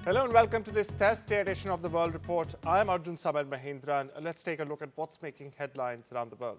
Hello and welcome to this Thursday edition of the World Report. I am Arjun, Samar, Mahendran. Let's take a look at what's making headlines around the world.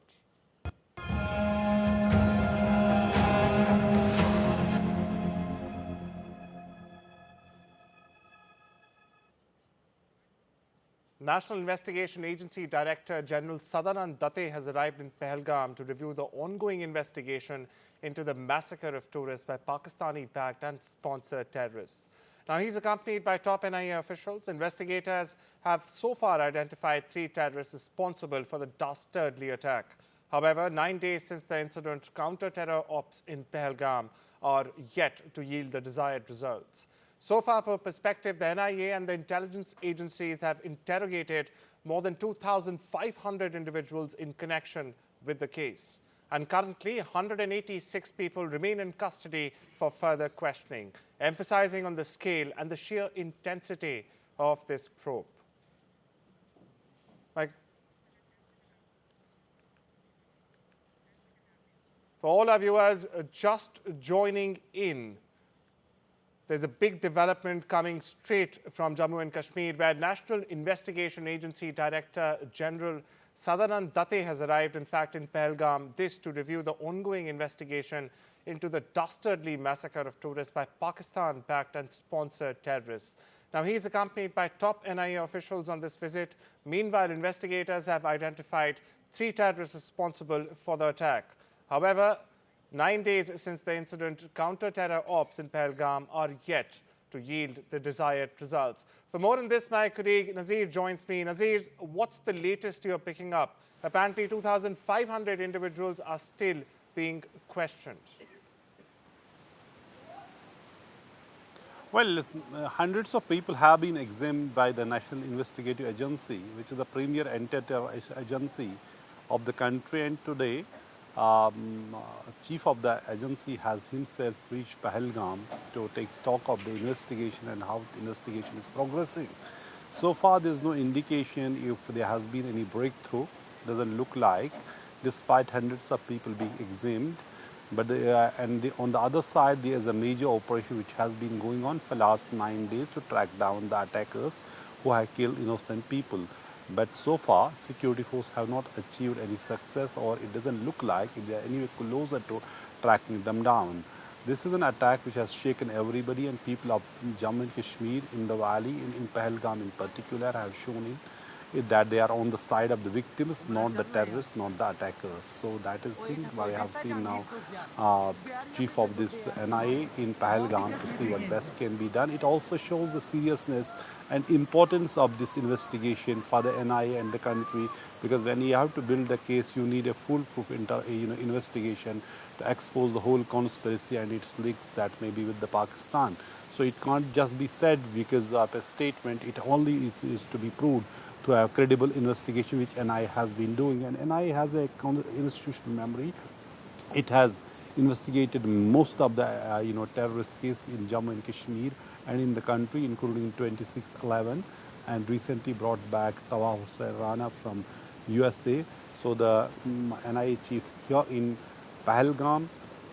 National Investigation Agency Director General Sadanand Datte has arrived in Pahalgam to review the ongoing investigation into the massacre of tourists by Pakistani-backed and sponsored terrorists. Now, he's accompanied by top NIA officials. Investigators have so far identified 3 terrorists responsible for the dastardly attack. However, 9 days since the incident, counter-terror ops in Pahalgam are yet to yield the desired results. So far, for perspective, the NIA and the intelligence agencies have interrogated more than 2,500 individuals in connection with the case. And currently, 186 people remain in custody for further questioning, emphasizing on the scale and the sheer intensity of this probe. For all our viewers just joining in, there's a big development coming straight from Jammu and Kashmir, where National Investigation Agency Director General Sadanand Datte has arrived, in fact, in Pahalgam, this to review the ongoing investigation into the dastardly massacre of tourists by Pakistan-backed and sponsored terrorists. Now, he is accompanied by top NIA officials on this visit. Meanwhile, investigators have identified 3 terrorists responsible for the attack. However, 9 days since the incident, counter-terror ops in Pahalgam are yet to yield the desired results. For more on this, my colleague Nazir joins me. Nazir, what's the latest you're picking up? Apparently, 2,500 individuals are still being questioned. Well, hundreds of people have been examined by the National Investigative Agency, which is the premier anti-terror agency of the country. And today, chief of the agency has himself reached Pahalgam to take stock of the investigation and how the investigation is progressing. So far, there is no indication if there has been any breakthrough. Doesn't look like, despite hundreds of people being examined. But on the other side, there is a major operation which has been going on for the last 9 days to track down the attackers who have killed innocent people. But so far, security forces have not achieved any success, or it doesn't look like they are anywhere closer to tracking them down. This is an attack which has shaken everybody, and people of Jammu and Kashmir in the valley, in Pahalgam in particular, have shown that they are on the side of the victims, not the terrorists, not the attackers. So that is the thing why I have seen now chief of this NIA in Pahalgam to see what best can be done. It also shows the seriousness and importance of this investigation for the NIA and the country, because when you have to build the case, you need a foolproof investigation to expose the whole conspiracy and its links that may be with the Pakistan. So it can't just be said because of a statement. It only is to be proved to have credible investigation, which NIA has been doing. And NIA has a institutional memory. It has investigated most of the terrorist cases in Jammu and Kashmir and in the country, including 26/11, and recently brought back Tawa Hussain Rana from USA. So the NIA chief here in Pahalgam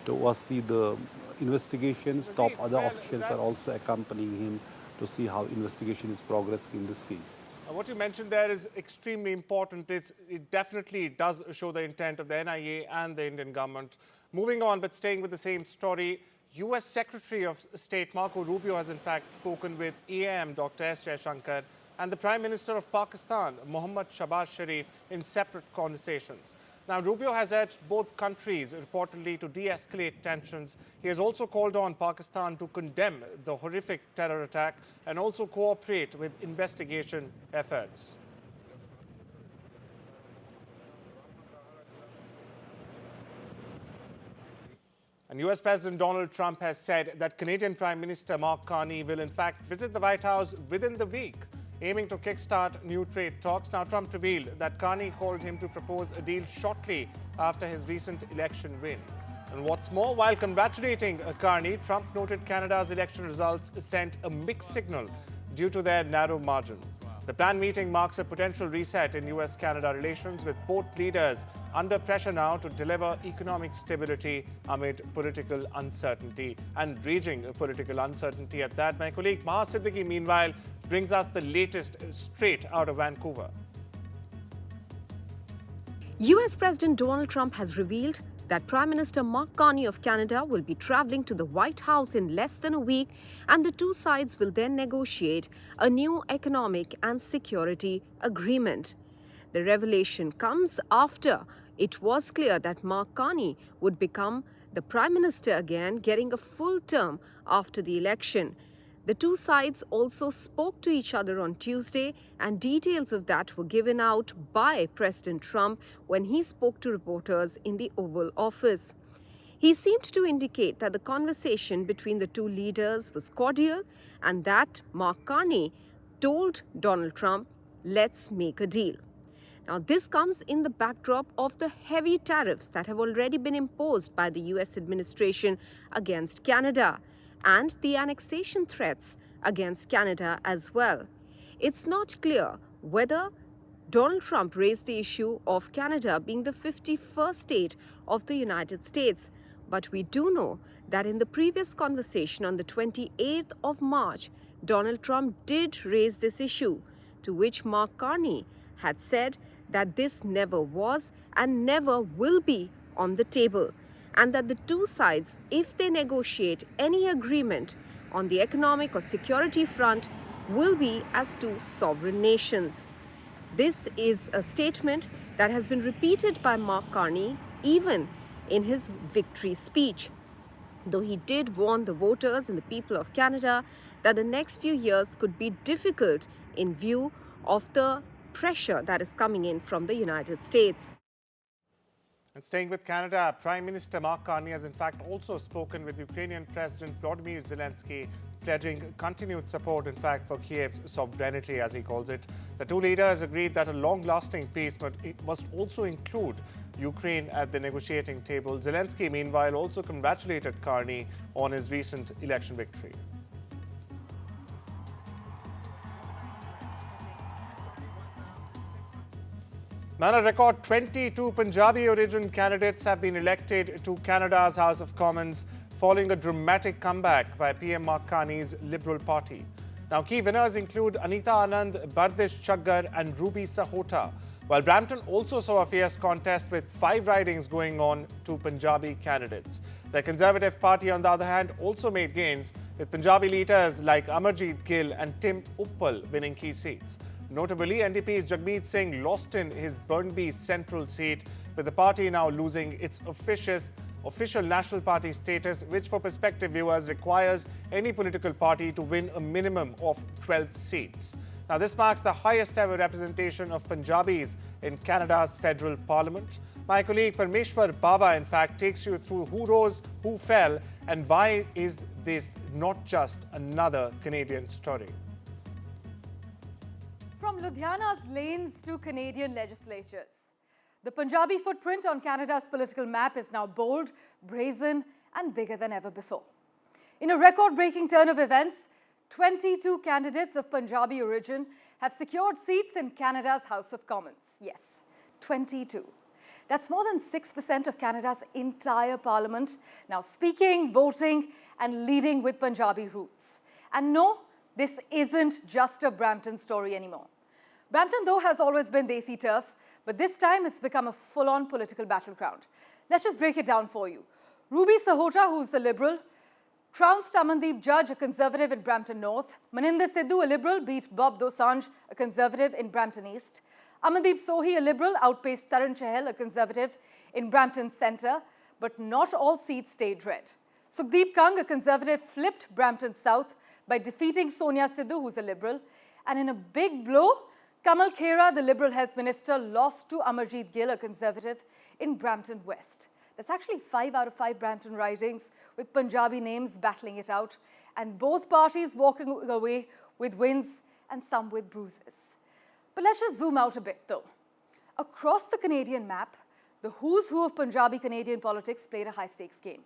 to oversee the investigations. Top other officials are also accompanying him to see how investigation is progressing in this case. What you mentioned there is extremely important. It definitely does show the intent of the NIA and the Indian government. Moving on, but staying with the same story, U.S. Secretary of State Marco Rubio has in fact spoken with EAM Dr. S. Jaishankar and the Prime Minister of Pakistan, Mohammad Shahbaz Sharif, in separate conversations. Now, Rubio has urged both countries reportedly to de-escalate tensions. He has also called on Pakistan to condemn the horrific terror attack and also cooperate with investigation efforts. And US President Donald Trump has said that Canadian Prime Minister Mark Carney will in fact visit the White House within the week, aiming to kickstart new trade talks. Now, Trump revealed that Carney called him to propose a deal shortly after his recent election win. And what's more, while congratulating Carney, Trump noted Canada's election results sent a mixed signal due to their narrow margin. The planned meeting marks a potential reset in US-Canada relations, with both leaders under pressure now to deliver economic stability amid political uncertainty and raging political uncertainty at that. My colleague Maha Siddiqui, meanwhile, brings us the latest straight out of Vancouver. US President Donald Trump has revealed that Prime Minister Mark Carney of Canada will be traveling to the White House in less than a week, and the two sides will then negotiate a new economic and security agreement. The revelation comes after it was clear that Mark Carney would become the Prime Minister again, getting a full term after the election. The two sides also spoke to each other on Tuesday, and details of that were given out by President Trump when he spoke to reporters in the Oval Office. He seemed to indicate that the conversation between the two leaders was cordial and that Mark Carney told Donald Trump, "Let's make a deal." Now, this comes in the backdrop of the heavy tariffs that have already been imposed by the US administration against Canada, and the annexation threats against Canada as well. It's not clear whether Donald Trump raised the issue of Canada being the 51st state of the United States, but we do know that in the previous conversation on the 28th of March, Donald Trump did raise this issue, to which Mark Carney had said that this never was and never will be on the table, and that the two sides, if they negotiate any agreement on the economic or security front, will be as two sovereign nations. This is a statement that has been repeated by Mark Carney even in his victory speech, though he did warn the voters and the people of Canada that the next few years could be difficult in view of the pressure that is coming in from the United States. And staying with Canada, Prime Minister Mark Carney has in fact also spoken with Ukrainian President Volodymyr Zelensky, pledging continued support, in fact, for Kiev's sovereignty, as he calls it. The two leaders agreed that a long-lasting peace must also include Ukraine at the negotiating table. Zelensky, meanwhile, also congratulated Carney on his recent election victory. Now, a record 22 Punjabi origin candidates have been elected to Canada's House of Commons following a dramatic comeback by PM Mark Carney's Liberal Party. Now, key winners include Anita Anand, Bardish Chaggar and Ruby Sahota, while Brampton also saw a fierce contest with 5 ridings going on to Punjabi candidates. The Conservative Party, on the other hand, also made gains, with Punjabi leaders like Amarjeet Gill and Tim Uppal winning key seats. Notably, NDP's Jagmeet Singh lost in his Burnby Central seat, with the party now losing its official National Party status, which for prospective viewers requires any political party to win a minimum of 12 seats. Now, this marks the highest ever representation of Punjabis in Canada's federal parliament. My colleague Parmeshwar Bava, in fact, takes you through who rose, who fell, and why is this not just another Canadian story. From Ludhiana's lanes to Canadian legislatures, the Punjabi footprint on Canada's political map is now bold, brazen, and bigger than ever before. In a record-breaking turn of events, 22 candidates of Punjabi origin have secured seats in Canada's House of Commons. Yes, 22. That's more than 6% of Canada's entire parliament now speaking, voting, and leading with Punjabi roots. And no, this isn't just a Brampton story anymore. Brampton, though, has always been Desi turf, but this time it's become a full-on political battleground. Let's just break it down for you. Ruby Sahota, who's a Liberal, trounced Amandeep Judge, a Conservative in Brampton North. Maninder Sidhu, a Liberal, beat Bob Dosanjh, a Conservative in Brampton East. Amandeep Sohi, a Liberal, outpaced Taran Chahal, a Conservative in Brampton Centre, but not all seats stayed red. Sukhdeep Kang, a Conservative, flipped Brampton South by defeating Sonia Sidhu, who's a Liberal. And in a big blow, Kamal Khera, the Liberal Health Minister, lost to Amarjeet Gill, a Conservative, in Brampton West. That's actually 5 out of 5 Brampton ridings, with Punjabi names battling it out, and both parties walking away with wins and some with bruises. But let's just zoom out a bit, though. Across the Canadian map, the who's who of Punjabi Canadian politics played a high-stakes game.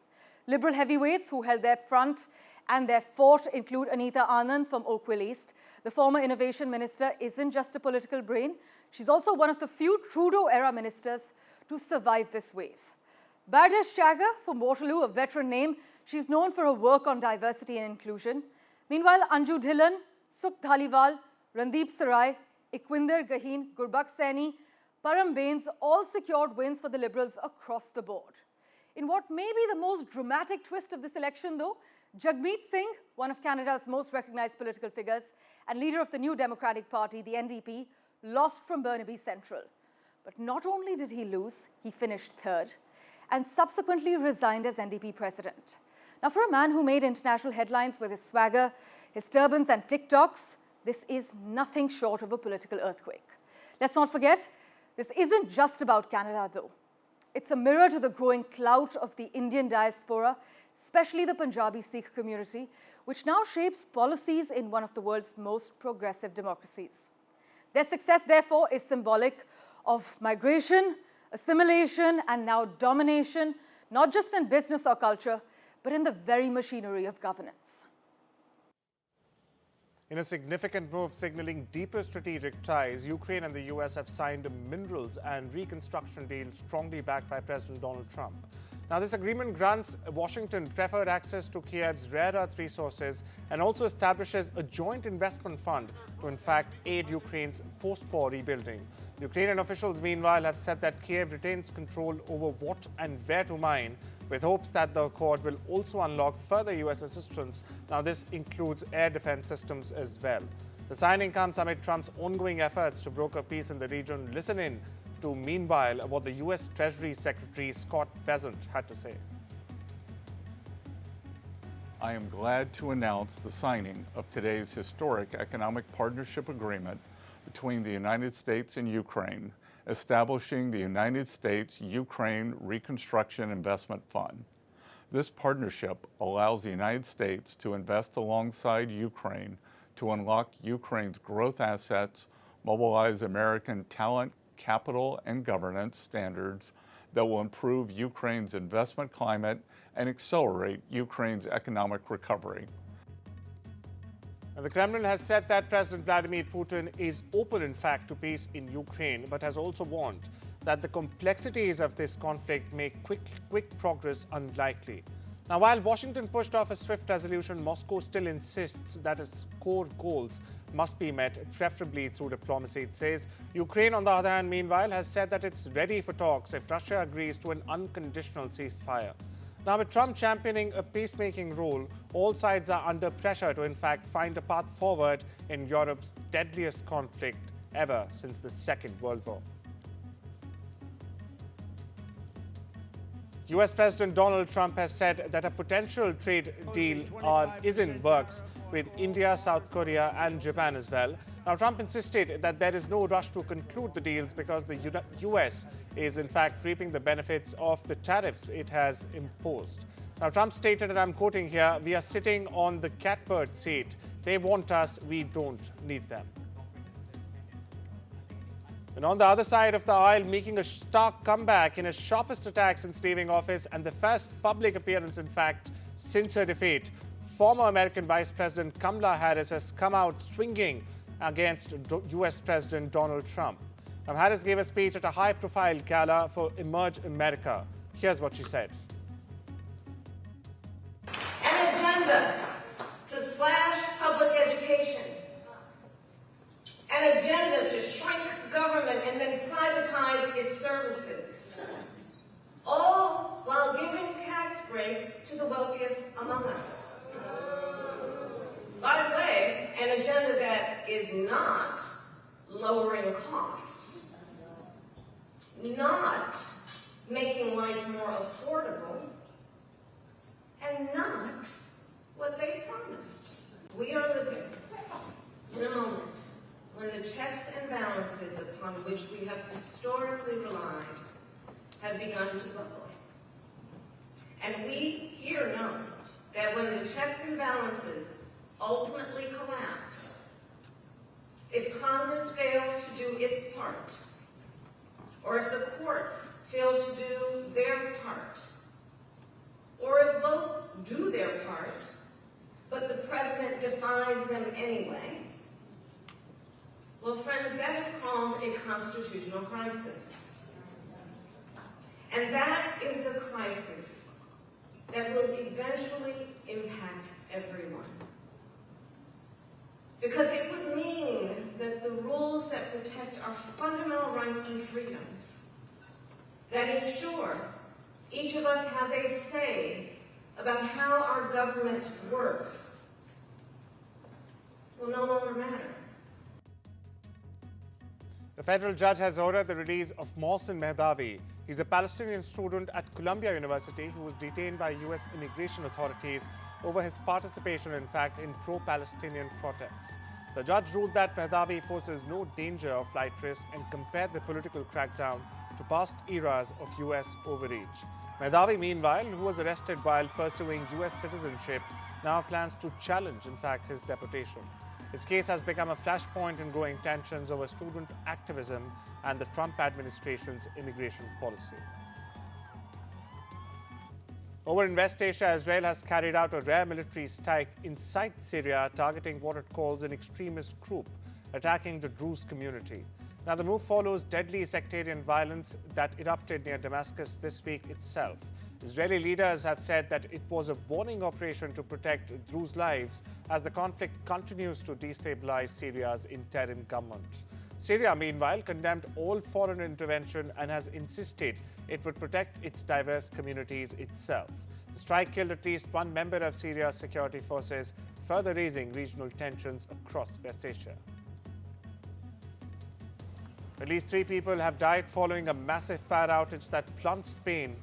Liberal heavyweights who held their front And their forte include Anita Anand from Oakville East. The former innovation minister isn't just a political brain. She's also one of the few Trudeau-era ministers to survive this wave. Bardesh Chagger from Waterloo, a veteran name, she's known for her work on diversity and inclusion. Meanwhile, Anju Dhillon, Sukh Dhaliwal, Randeep Sarai, Ikwinder Gaheen, Gurbakh Saini, Param Bains all secured wins for the Liberals across the board. In what may be the most dramatic twist of this election, though, Jagmeet Singh, one of Canada's most recognized political figures and leader of the New Democratic Party, the NDP, lost from Burnaby Central. But not only did he lose, he finished third and subsequently resigned as NDP president. Now, for a man who made international headlines with his swagger, his turbans and TikToks, this is nothing short of a political earthquake. Let's not forget, this isn't just about Canada, though. It's a mirror to the growing clout of the Indian diaspora, especially the Punjabi Sikh community, which now shapes policies in one of the world's most progressive democracies. Their success, therefore, is symbolic of migration, assimilation, and now domination, not just in business or culture, but in the very machinery of governance. In a significant move signaling deeper strategic ties, Ukraine and the US have signed a minerals and reconstruction deal strongly backed by President Donald Trump. Now, this agreement grants Washington preferred access to Kiev's rare earth resources and also establishes a joint investment fund to, in fact, aid Ukraine's post-war rebuilding. Ukrainian officials, meanwhile, have said that Kiev retains control over what and where to mine, with hopes that the accord will also unlock further US assistance. Now, this includes air defense systems as well. The signing comes amid Trump's ongoing efforts to broker peace in the region. Listen in to, meanwhile, what the US Treasury Secretary Scott Bessent had to say. I am glad to announce the signing of today's historic economic partnership agreement between the United States and Ukraine, establishing the United States-Ukraine Reconstruction Investment Fund. This partnership allows the United States to invest alongside Ukraine to unlock Ukraine's growth assets, mobilize American talent, capital, and governance standards that will improve Ukraine's investment climate and accelerate Ukraine's economic recovery. And the Kremlin has said that President Vladimir Putin is open, in fact, to peace in Ukraine, but has also warned that the complexities of this conflict make quick progress unlikely. Now, while Washington pushed off a swift resolution, Moscow still insists that its core goals must be met, preferably through diplomacy, it says. Ukraine, on the other hand, meanwhile, has said that it's ready for talks if Russia agrees to an unconditional ceasefire. Now, with Trump championing a peacemaking role, all sides are under pressure to, in fact, find a path forward in Europe's deadliest conflict ever since the Second World War. US President Donald Trump has said that a potential trade deal is in works with India, South Korea, and Japan as well. Now, Trump insisted that there is no rush to conclude the deals because the US is, in fact, reaping the benefits of the tariffs it has imposed. Now, Trump stated, and I'm quoting here, "We are sitting on the catbird seat. They want us, we don't need them." And on the other side of the aisle, making a stark comeback in his sharpest attack since leaving office and the first public appearance, in fact, since her defeat, former American Vice President Kamala Harris has come out swinging against US President Donald Trump. Now, Harris gave a speech at a high-profile gala for Emerge America. Here's what she said. An agenda to slash public education. An agenda to shrink government and then privatize its services. All while giving tax breaks to the wealthiest among us. By the way, an agenda that is not lowering costs, not making life more affordable, and not what they promised. We are living in a moment when the checks and balances upon which we have historically relied have begun to buckle. And we here know that when the checks and balances ultimately collapse, if Congress fails to do its part, or if the courts fail to do their part, or if both do their part, but the president defies them anyway. Well, friends, that is called a constitutional crisis. And that is a crisis that will eventually impact everyone. Because it would mean that the rules that protect our fundamental rights and freedoms, that ensure each of us has a say about how our government works, will no longer matter. The federal judge has ordered the release of Mohsen Mehdavi. He's a Palestinian student at Columbia University who was detained by U.S. immigration authorities over his participation, in fact, in pro-Palestinian protests. The judge ruled that Mehdavi poses no danger of flight risk and compared the political crackdown to past eras of U.S. overreach. Mehdavi, meanwhile, who was arrested while pursuing U.S. citizenship, now plans to challenge, in fact, his deportation. His case has become a flashpoint in growing tensions over student activism and the Trump administration's immigration policy. Over in West Asia, Israel has carried out a rare military strike inside Syria, targeting what it calls an extremist group, attacking the Druze community. Now, the move follows deadly sectarian violence that erupted near Damascus this week itself. Israeli leaders have said that it was a warning operation to protect Druze lives as the conflict continues to destabilize Syria's interim government. Syria, meanwhile, condemned all foreign intervention and has insisted it would protect its diverse communities itself. The strike killed at least one member of Syria's security forces, further raising regional tensions across West Asia. At least 3 people have died following a massive power outage that plunged Spain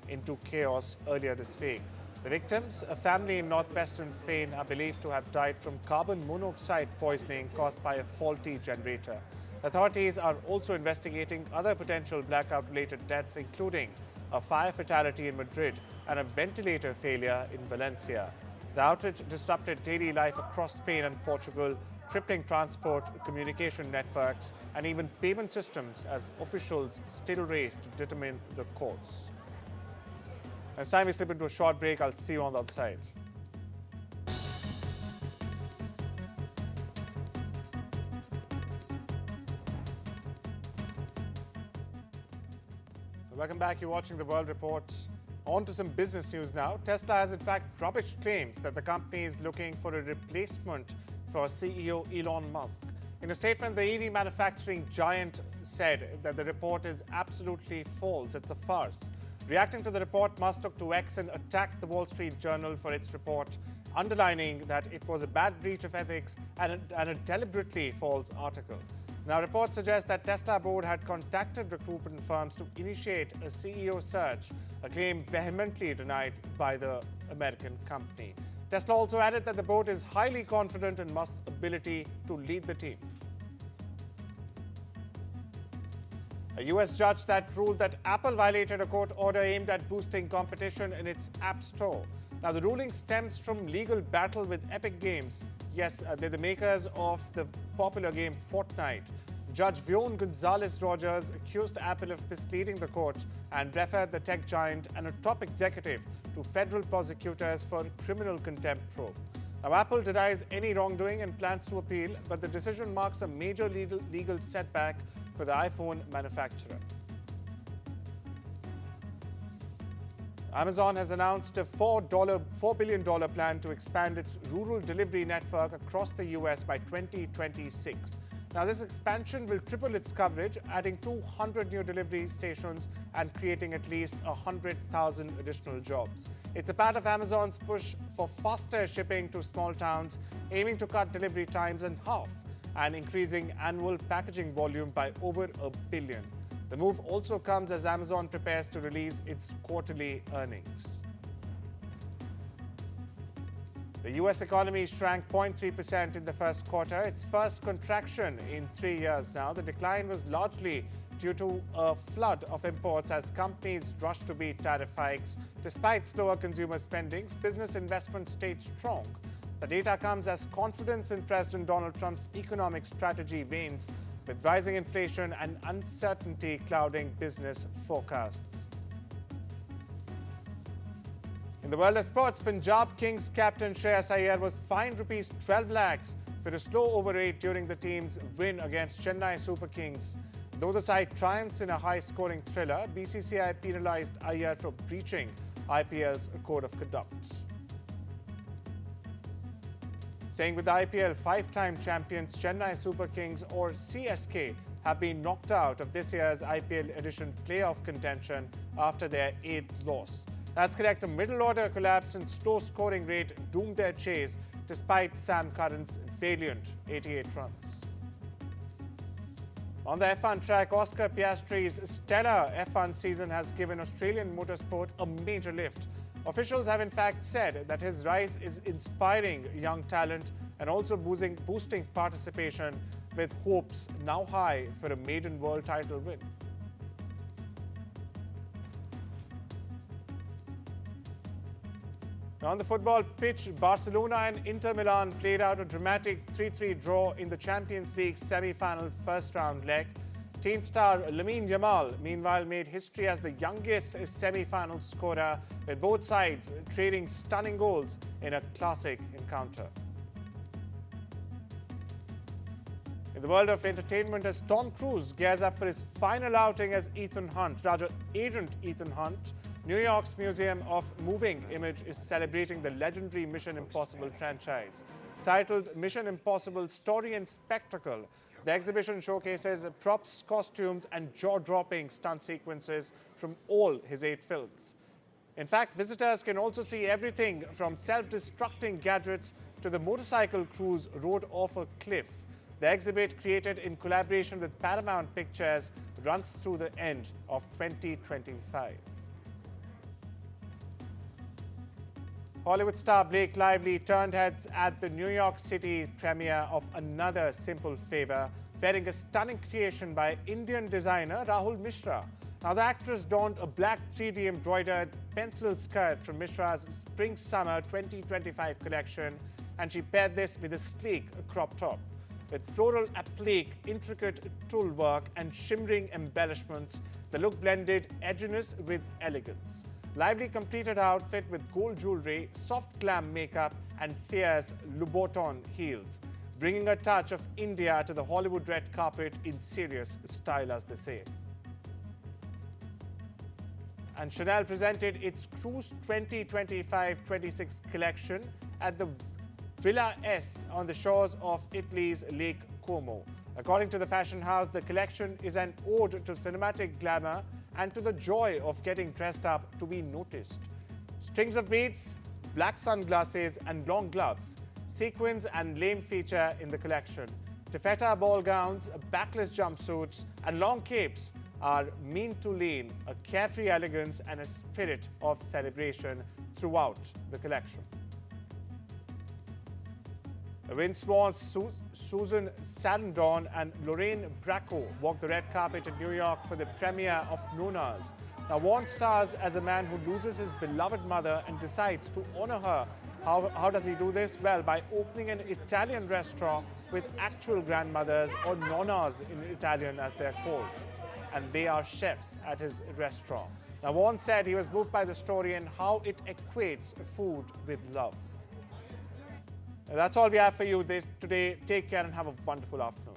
into chaos earlier this week. The victims, a family in northwestern Spain, are believed to have died from carbon monoxide poisoning caused by a faulty generator. Authorities are also investigating other potential blackout-related deaths, including a fire fatality in Madrid and a ventilator failure in Valencia. The outage disrupted daily life across Spain and Portugal, crippling transport, communication networks, and even payment systems as officials still race to determine the cause. It's time we slip into a short break. I'll see you on the other side. Welcome back. You're watching The World Report. On to some business news now. Tesla has in fact rubbished claims that the company is looking for a replacement for CEO Elon Musk. In a statement, the EV manufacturing giant said that the report is absolutely false. It's a farce. Reacting to the report, Musk took to X and attacked the Wall Street Journal for its report, underlining that it was a bad breach of ethics and a deliberately false article. Now, reports suggest that Tesla board had contacted recruitment firms to initiate a CEO search, a claim vehemently denied by the American company. Tesla also added that the board is highly confident in Musk's ability to lead the team. A U.S. judge that ruled that Apple violated a court order aimed at boosting competition in its App Store. Now, the ruling stems from legal battle with Epic Games. Yes, they're the makers of the popular game Fortnite. Judge Vion Gonzalez-Rogers accused Apple of misleading the court and referred the tech giant and a top executive to federal prosecutors for a criminal contempt probe. Now, Apple denies any wrongdoing and plans to appeal, but the decision marks a major legal setback for the iPhone manufacturer. Amazon has announced a $4 billion plan to expand its rural delivery network across the U.S. by 2026. Now, this expansion will triple its coverage, adding 200 new delivery stations and creating at least 100,000 additional jobs. It's a part of Amazon's push for faster shipping to small towns, aiming to cut delivery times in half and increasing annual packaging volume by over 1 billion. The move also comes as Amazon prepares to release its quarterly earnings. The U.S. economy shrank 0.3% in the first quarter, its first contraction in 3 years now. The decline was largely due to a flood of imports as companies rushed to beat tariff hikes. Despite slower consumer spending, business investment stayed strong. The data comes as confidence in President Donald Trump's economic strategy wanes, with rising inflation and uncertainty clouding business forecasts. In In the world of sports, Punjab Kings captain Shreyas Iyer was fined rupees 12 lakhs for a slow over rate during the team's win against Chennai Super Kings. Though the side triumphs in a high-scoring thriller, BCCI penalised Iyer for breaching IPL's code of conduct. Staying with the IPL, five-time champions Chennai Super Kings or CSK have been knocked out of this year's IPL edition playoff contention after their 8th loss. That's correct, a middle-order collapse and slow scoring rate doomed their chase despite Sam Curran's valiant 88 runs. On the F1 track, Oscar Piastri's stellar F1 season has given Australian motorsport a major lift. Officials have in fact said that his rise is inspiring young talent and also boosting participation, with hopes now high for a maiden world title win. On the football pitch, Barcelona and Inter Milan played out a dramatic 3-3 draw in the Champions League semi-final first-round leg. Teen star Lamine Yamal, meanwhile, made history as the youngest semi-final scorer, with both sides trading stunning goals in a classic encounter. In the world of entertainment, as Tom Cruise gears up for his final outing as Agent Ethan Hunt, New York's Museum of Moving Image is celebrating the legendary Mission Impossible franchise. Titled Mission Impossible Story and Spectacle, the exhibition showcases props, costumes, and jaw-dropping stunt sequences from all his 8 films. In fact, visitors can also see everything from self-destructing gadgets to the motorcycle Cruise rode off a cliff. The exhibit, created in collaboration with Paramount Pictures, runs through the end of 2025. Hollywood star Blake Lively turned heads at the New York City premiere of Another Simple Favor, wearing a stunning creation by Indian designer Rahul Mishra. Now, the actress donned a black 3D embroidered pencil skirt from Mishra's Spring-Summer 2025 collection, and she paired this with a sleek crop top. With floral applique, intricate tool work, and shimmering embellishments, the look blended edginess with elegance. Lively completed her outfit with gold jewelry, soft glam makeup, and fierce Louboutin heels, bringing a touch of India to the Hollywood red carpet in serious style, as they say. And Chanel presented its Cruise 2025-26 collection at the Villa Est on the shores of Italy's Lake Como. According to the fashion house, the collection is an ode to cinematic glamour and to the joy of getting dressed up to be noticed. Strings of beads, black sunglasses, and long gloves, sequins and lame feature in the collection. Taffeta ball gowns, backless jumpsuits, and long capes are mean to lean a carefree elegance and a spirit of celebration throughout the collection. Windsworn Susan Sarandon and Lorraine Bracco walked the red carpet in New York for the premiere of Nona's. Now, Warren stars as a man who loses his beloved mother and decides to honor her. How does he do this? Well, by opening an Italian restaurant with actual grandmothers, or nonnas in Italian as they're called. And they are chefs at his restaurant. Now, Warren said he was moved by the story and how it equates food with love. That's all we have for you today. Take care and have a wonderful afternoon.